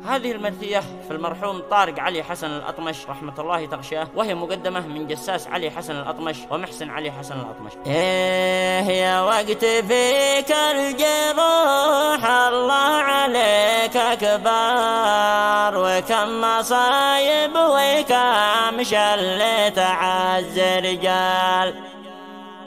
هذه المرثية في المرحوم طارق علي حسن الأطمش رحمة الله تغشاه، وهي مقدمة من جساس علي حسن الأطمش ومحسن علي حسن الأطمش. يا وقت فيك الجروح الله عليك أكبر، وكم مصايب وكم شلت عز رجال.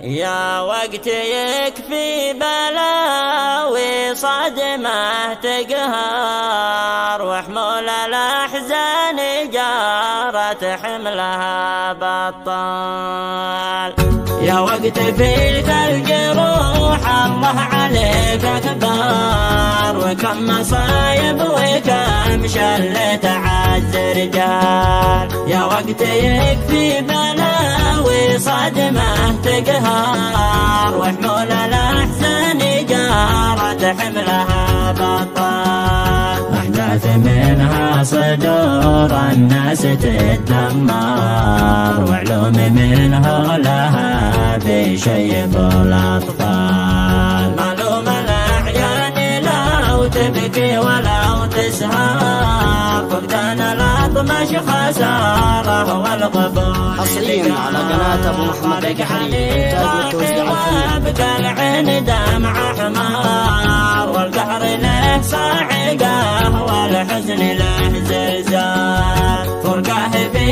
يا وقت يكفي بلاوي صدمة تقهر، وحمول الأحزان جارت حملها بطال. يا وقت فيك الجروح الله عليك أكبر، وكم مصايب وكم شلت عز رجال. يا وقت يكفي بلاوي صدمة تقهر، وحمول الأحزان جارت حملها بطال. أحداث منها صدور الناس تتدمر، وعلوم منها لها بشيب الأطفال. معلوم الأعيان لو تبكي ولو تسهر، فقدان الأطمش خسارة والقبول. حصريا على قناة أبو محمد البحري، إنتاج وتوزيع الفيلم. بكى العين دمع حمار، والقهر له صاعقة والحزن له زلزال. فرقاه في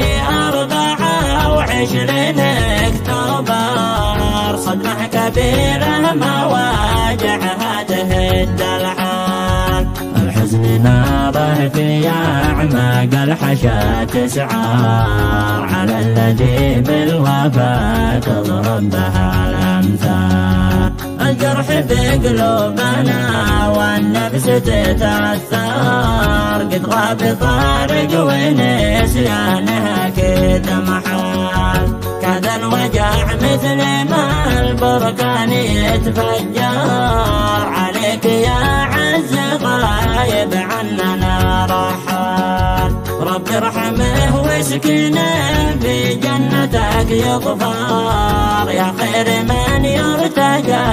24 أكتوبر، صدمة كبيرة مواجعها تهد الحال. الحزن ناره في أعماق الحشا تسعار، على الذي بالوفاة تضرب بها الأمثال. الجرح في قلوبنا والنفس تتأثر، قد غاب طارق ونسيانها كذا محال. كذا الوجع مثل ما البركان يتفجر، عليك يا عز غايب عننا رحال. رب ارحمه واسكنه في جنتك يغفر، يا خير من يرتجى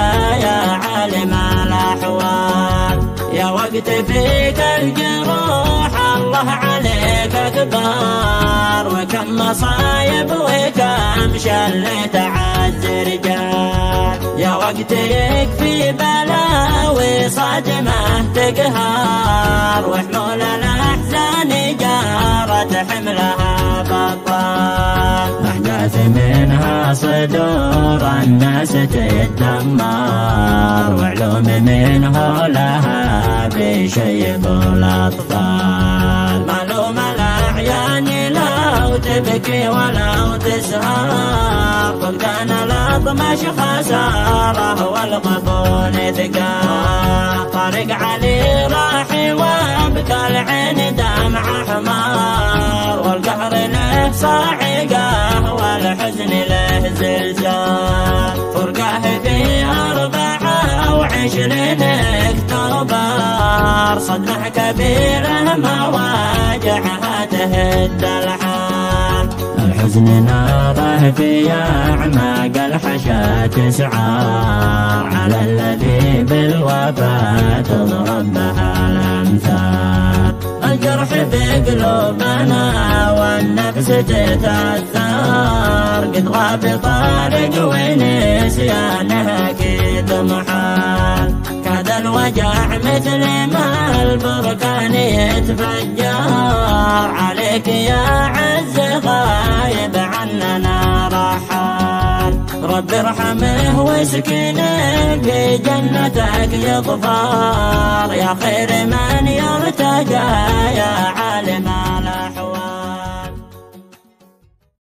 يا عالم الأحوال. يا وقت فيك الجروح الله عليك أكبر، وكم مصايب وكم شلت عز رجال. يا وقت يكفي بلاوي صدمة تقهر، وحمول الأحزان جارت حملها بطال. أحداث منها صدور الناس تتدمر، وعلوم منها لها بشيب الأطفال. معلوم الأعيان لو تبكي ولو تسهر، فقدان الأطمش خسارة والقبول ثقال. طارق علي راح وابكى العين دمع حمار، والقهر له صاعقة والحزن له زلزال. فرقاه في 24 أكتوبر، صدمة كبيرة مواجعها تهد الحال. الحزن ناره في أعماق الحشا تسعار، على الذي بالوفاة تضرب بها الأمثال. الجرح في قلوبنا والنفس تتأثر، قد غاب طارق ونسيانها كذا محال. كذا الوجع مثل ما البركان يتفجر، عليك يا عز غايب عننا رحال. رب ارحمه واسكنه في جنتك يغفر، يا خير من يرتجى